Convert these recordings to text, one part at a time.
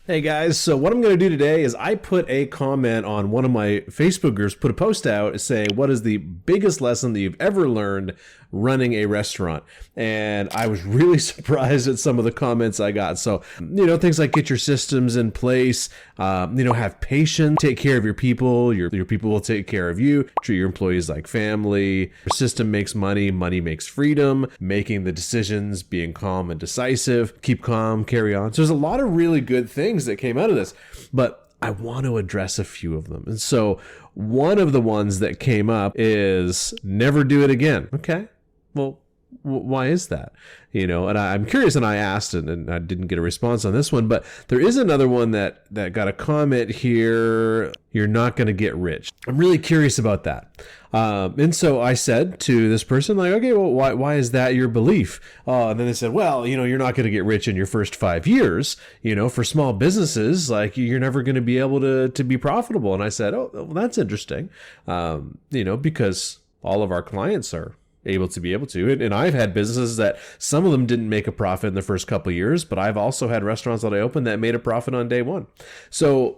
Hey guys, so what I'm going to do today is I put a comment on one of my Facebook groups, put a post out saying, what is the biggest lesson that you've ever learned running a restaurant? And I was really surprised at some of the comments I got. So, things like get your systems in place, have patience, take care of your people, your people will take care of you, treat your employees like family, your system makes money, money makes freedom, making the decisions, being calm and decisive, keep calm, carry on. So there's a lot of really good things that came out of this, but I want to address a few of them. And so one of the ones that came up is never do it again. Okay, well, why is that? And I'm curious, and I asked, and I didn't get a response on this one, but there is another one that got a comment here. You're not going to get rich. I'm really curious about that. And so I said to this person, like, okay, well, why is that your belief? And then they said, well, you're not going to get rich in your first 5 years. For small businesses, like you're never going to be able to be profitable. And I said, oh, well, that's interesting. Because all of our clients are able to. And I've had businesses that some of them didn't make a profit in the first couple of years, but I've also had restaurants that I opened that made a profit on day one. So,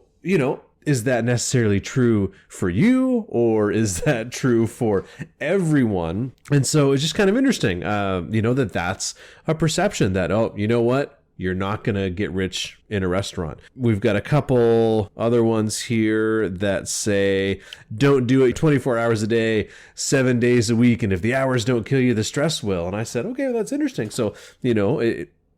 is that necessarily true for you, or is that true for everyone? And so it's just kind of interesting, that's a perception that, oh, you know what? You're not going to get rich in a restaurant. We've got a couple other ones here that say, don't do it 24 hours a day, 7 days a week. And if the hours don't kill you, the stress will. And I said, okay, well, that's interesting. So,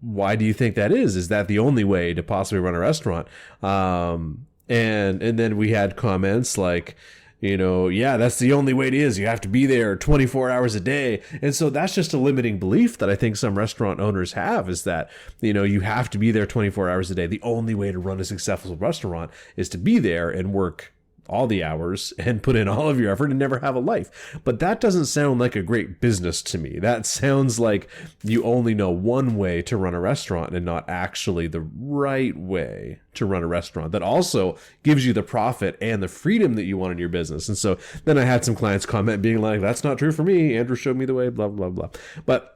why do you think that is? Is that the only way to possibly run a restaurant? And then we had comments like, yeah, that's the only way it is. You have to be there 24 hours a day. And so that's just a limiting belief that I think some restaurant owners have, is that, you have to be there 24 hours a day. The only way to run a successful restaurant is to be there and work all the hours and put in all of your effort and never have a life. But that doesn't sound like a great business to me. That sounds like you only know one way to run a restaurant and not actually the right way to run a restaurant that also gives you the profit and the freedom that you want in your business. And so then I had some clients comment being like, that's not true for me. Andrew showed me the way, blah, blah, blah. But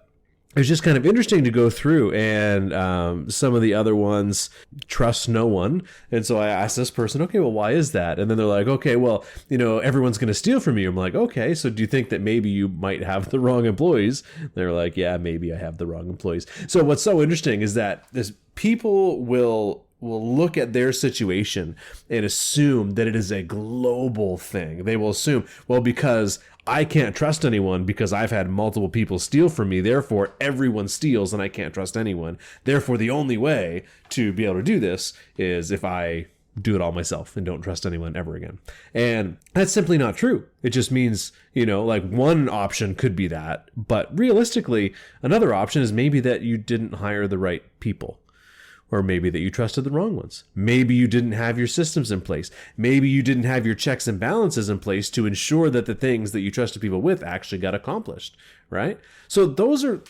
it was just kind of interesting to go through, and some of the other ones, trust no one. And so I asked this person, okay, well, why is that? And then they're like, okay, well, everyone's going to steal from you. I'm like, okay, so do you think that maybe you might have the wrong employees? They're like, yeah, maybe I have the wrong employees. So what's so interesting is that people will look at their situation and assume that it is a global thing. They will assume, well, because I can't trust anyone because I've had multiple people steal from me, therefore everyone steals and I can't trust anyone. Therefore, the only way to be able to do this is if I do it all myself and don't trust anyone ever again. And that's simply not true. It just means, like one option could be that, but realistically, another option is maybe that you didn't hire the right people. Or maybe that you trusted the wrong ones. Maybe you didn't have your systems in place. Maybe you didn't have your checks and balances in place to ensure that the things that you trusted people with actually got accomplished, right? So those are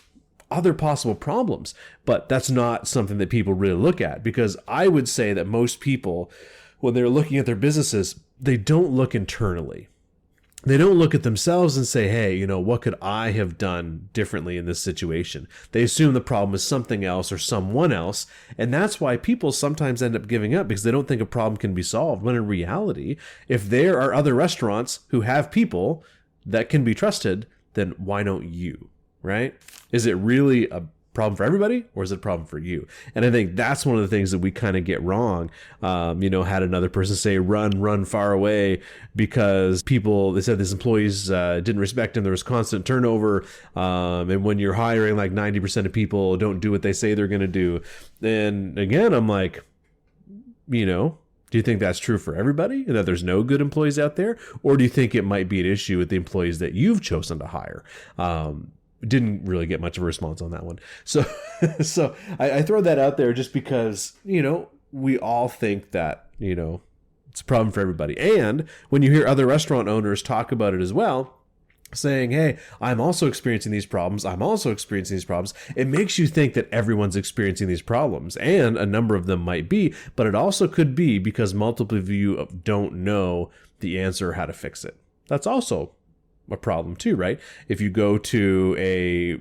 other possible problems, but that's not something that people really look at, because I would say that most people, when they're looking at their businesses, they don't look internally. They don't look at themselves and say, hey, what could I have done differently in this situation? They assume the problem is something else or someone else. And that's why people sometimes end up giving up, because they don't think a problem can be solved. When in reality, if there are other restaurants who have people that can be trusted, then why don't you, right? Is it really a problem for everybody, or is it a problem for you? And I think that's one of the things that we kind of get wrong. Had another person say, run far away, because they said these employees didn't respect him. There was constant turnover. And when you're hiring, like 90% of people don't do what they say they're going to do. And again, I'm like, do you think that's true for everybody, and that there's no good employees out there? Or do you think it might be an issue with the employees that you've chosen to hire? Didn't really get much of a response on that one. So I throw that out there just because, we all think that, it's a problem for everybody. And when you hear other restaurant owners talk about it as well, saying, hey, I'm also experiencing these problems, it makes you think that everyone's experiencing these problems. And a number of them might be, but it also could be because multiple of you don't know the answer, how to fix it. That's also a problem too, right? If you go to a,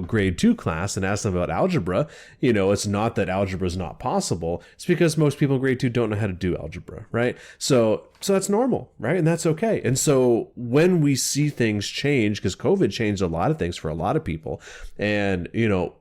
grade 2 class and ask them about algebra, it's not that algebra is not possible. It's because most people in grade 2 don't know how to do algebra, right? So that's normal, right? And that's okay. And so when we see things change, because COVID changed a lot of things for a lot of people, and,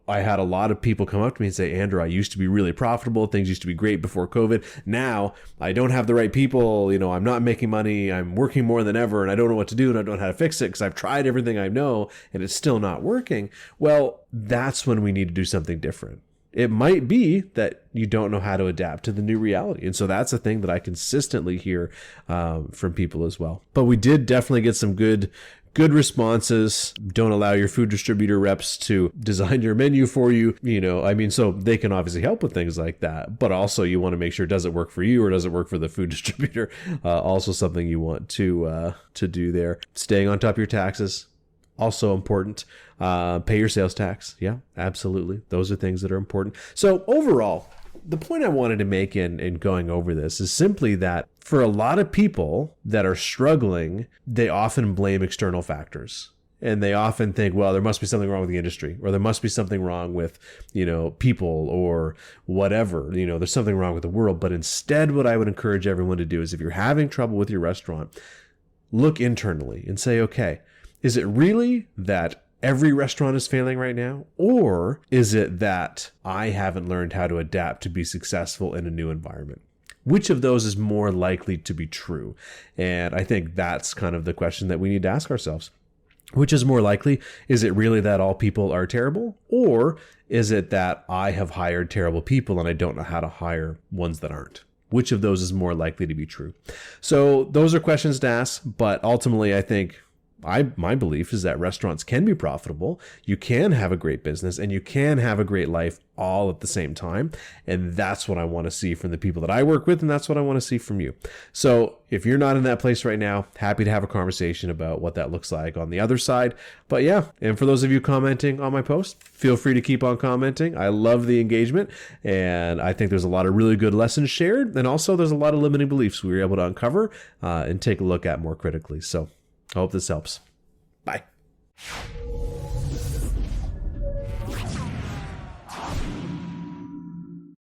I had a lot of people come up to me and say, Andrew, I used to be really profitable. Things used to be great before COVID. Now I don't have the right people. I'm not making money. I'm working more than ever, and I don't know what to do, and I don't know how to fix it because I've tried everything I know and it's still not working. Well, that's when we need to do something different. It might be that you don't know how to adapt to the new reality. And so that's a thing that I consistently hear from people as well. But we did definitely get some good responses. Don't allow your food distributor reps to design your menu for you. So they can obviously help with things like that. But also you want to make sure, does it work for you or does it work for the food distributor? Also something you want to do there. Staying on top of your taxes. Also important. Pay your sales tax. Yeah, absolutely. Those are things that are important. So overall, the point I wanted to make in going over this is simply that for a lot of people that are struggling, they often blame external factors. And they often think, well, there must be something wrong with the industry, or there must be something wrong with, people or whatever, there's something wrong with the world. But instead, what I would encourage everyone to do is if you're having trouble with your restaurant, look internally and say, okay, is it really that every restaurant is failing right now? Or is it that I haven't learned how to adapt to be successful in a new environment? Which of those is more likely to be true? And I think that's kind of the question that we need to ask ourselves. Which is more likely? Is it really that all people are terrible? Or is it that I have hired terrible people and I don't know how to hire ones that aren't? Which of those is more likely to be true? So those are questions to ask, but ultimately I think my belief is that restaurants can be profitable. You can have a great business and you can have a great life all at the same time. And that's what I want to see from the people that I work with. And that's what I want to see from you. So if you're not in that place right now, happy to have a conversation about what that looks like on the other side. But yeah, and for those of you commenting on my post, feel free to keep on commenting. I love the engagement. And I think there's a lot of really good lessons shared. And also there's a lot of limiting beliefs we were able to uncover and take a look at more critically. So I hope this helps. Bye.